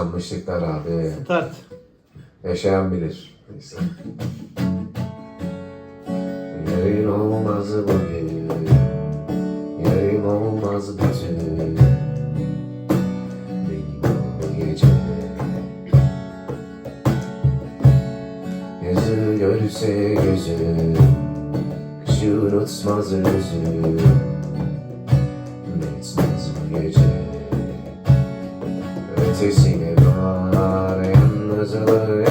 Yanlışlıklar abi. Start. Yaşayan bilir. Neyse. Yarın olmaz bugün, yarın olmaz bütün. Benim bu gece yazı görse gözüm, kışı unutmaz özüm. Bitmez bu gece, ötesine var yalnızlığı.